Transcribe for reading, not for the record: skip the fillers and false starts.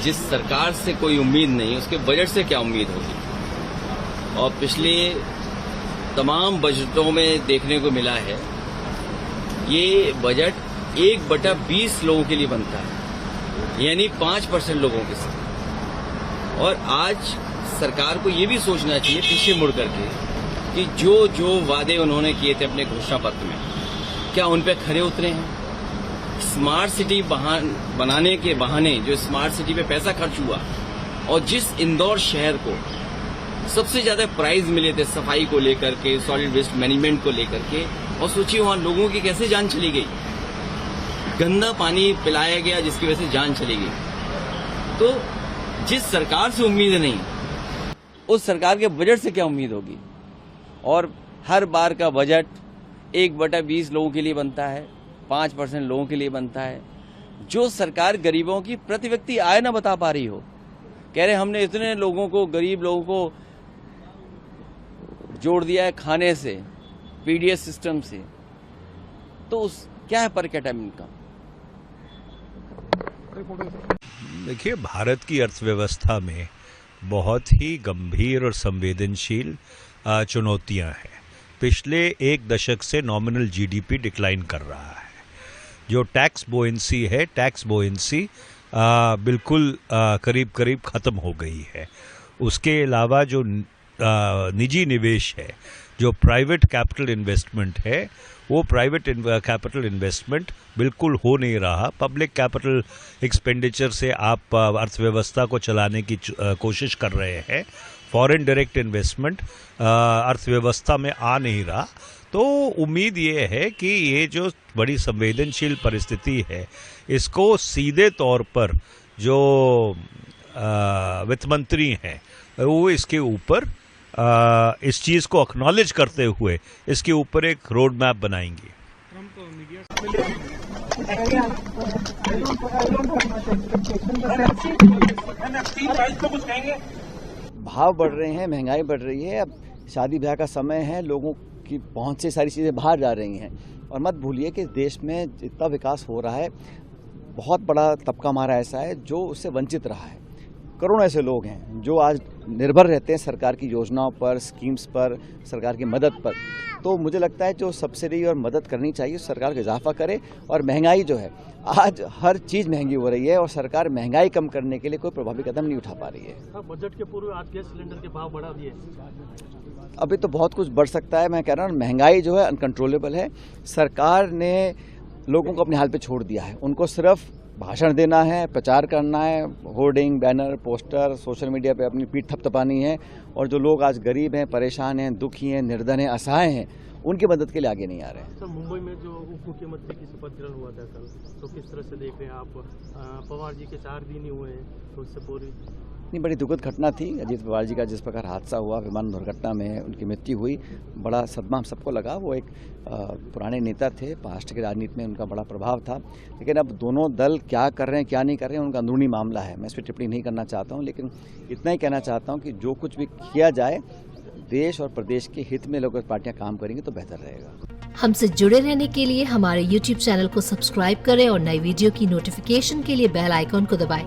जिस सरकार से कोई उम्मीद नहीं, उसके बजट से क्या उम्मीद होगी। और पिछले तमाम बजटों में देखने को मिला है, ये बजट 1/20 लोगों के लिए बनता है, यानी 5% लोगों के साथ। और आज सरकार को ये भी सोचना चाहिए पीछे मुड़ करके कि जो जो वादे उन्होंने किए थे अपने घोषणा पत्र में, क्या उन पे खरे उतरे हैं। स्मार्ट सिटी बनाने के बहाने जो स्मार्ट सिटी पे पैसा खर्च हुआ, और जिस इंदौर शहर को सबसे ज्यादा प्राइज मिले थे सफाई को लेकर के, सॉलिड वेस्ट मैनेजमेंट को लेकर के, और सोचिए वहां लोगों की कैसे जान चली गई, गंदा पानी पिलाया गया जिसकी वजह से जान चली गई। तो जिस सरकार से उम्मीद नहीं, उस सरकार के बजट से क्या उम्मीद होगी। और हर बार का बजट 1/20 लोगों के लिए बनता है, 5% लोगों के लिए बनता है। जो सरकार गरीबों की प्रति व्यक्ति आय न बता पा रही हो, कह रहे हमने इतने लोगों को, गरीब लोगों को जोड़ दिया है खाने से, पीडीएस सिस्टम से, तो उस क्या है पर कैपिटा इनकम। देखिए, भारत की अर्थव्यवस्था में बहुत ही गंभीर और संवेदनशील चुनौतियां हैं। पिछले एक दशक से नॉमिनल जीडीपी डिक्लाइन कर रहा है। जो टैक्स बोयेंसी है, टैक्स बोयेंसी बिल्कुल करीब करीब ख़त्म हो गई है। उसके अलावा जो निजी निवेश है, जो प्राइवेट कैपिटल इन्वेस्टमेंट है, वो प्राइवेट कैपिटल इन्वेस्टमेंट बिल्कुल हो नहीं रहा। पब्लिक कैपिटल एक्सपेंडिचर से आप अर्थव्यवस्था को चलाने की कोशिश कर रहे हैं, फॉरेन डायरेक्ट इन्वेस्टमेंट अर्थव्यवस्था में आ नहीं रहा। तो उम्मीद ये है कि ये जो बड़ी संवेदनशील परिस्थिति है, इसको सीधे तौर पर जो वित्त मंत्री हैं वो इसके ऊपर इस चीज़ को एक्नॉलेज करते हुए इसके ऊपर एक रोड मैप बनाएंगे। भाव बढ़ रहे हैं, महंगाई बढ़ रही है, अब शादी ब्याह का समय है, लोगों की पहुंच से सारी चीज़ें बाहर जा रही हैं। और मत भूलिए कि देश में इतना विकास हो रहा है, बहुत बड़ा तबका हमारा ऐसा है जो उससे वंचित रहा है। करोड़ों ऐसे लोग हैं जो आज निर्भर रहते हैं सरकार की योजनाओं पर, स्कीम्स पर, सरकार की मदद पर। तो मुझे लगता है जो सब्सिडी और मदद करनी चाहिए सरकार को इजाफा करे। और महंगाई जो है, आज हर चीज़ महंगी हो रही है और सरकार महंगाई कम करने के लिए कोई प्रभावी कदम नहीं उठा पा रही है। बजट के पूर्व आज गैस सिलेंडर के भाव बढ़ा दिए। अभी तो बहुत कुछ बढ़ सकता है। मैं कह रहा हूँ महंगाई जो है अनकंट्रोलेबल है। सरकार ने लोगों को अपने हाल पे छोड़ दिया है। उनको सिर्फ भाषण देना है, प्रचार करना है, hoarding, banner, poster, social media पे अपनी पीठ थपथपानी है। और जो लोग आज गरीब हैं, परेशान हैं, दुखी हैं, निर्धन हैं, असहाय हैं, उनकी मदद के लिए आगे नहीं आ रहे हैं। सर, मुंबई में जो उप मुख्यमंत्री की शपथ ग्रहण हुआ था कल, तो किस तरह से देख रहे हैं आप? पवार जी के 4 दिन ही हुए हैं, तो उससे पूरी इतनी बड़ी दुखद घटना थी। अजीत पवार जी का जिस प्रकार हादसा हुआ, विमान दुर्घटना में उनकी मृत्यु हुई, बड़ा सदमा हम सबको लगा। वो एक पुराने नेता थे, राष्ट्र की राजनीति में उनका बड़ा प्रभाव था। लेकिन अब दोनों दल क्या कर रहे हैं, क्या नहीं कर रहे हैं, उनका अंदरूनी मामला है। मैं इस पर टिप्पणी नहीं करना चाहता हूँ, लेकिन इतना ही कहना चाहता हूँ कि जो कुछ भी किया जाए, देश और प्रदेश के हित में लोग पार्टियां काम करेंगी तो बेहतर रहेगा। हमसे जुड़े रहने के लिए हमारे YouTube चैनल को सब्सक्राइब करें और नई वीडियो की नोटिफिकेशन के लिए बेल आइकॉन को दबाएं।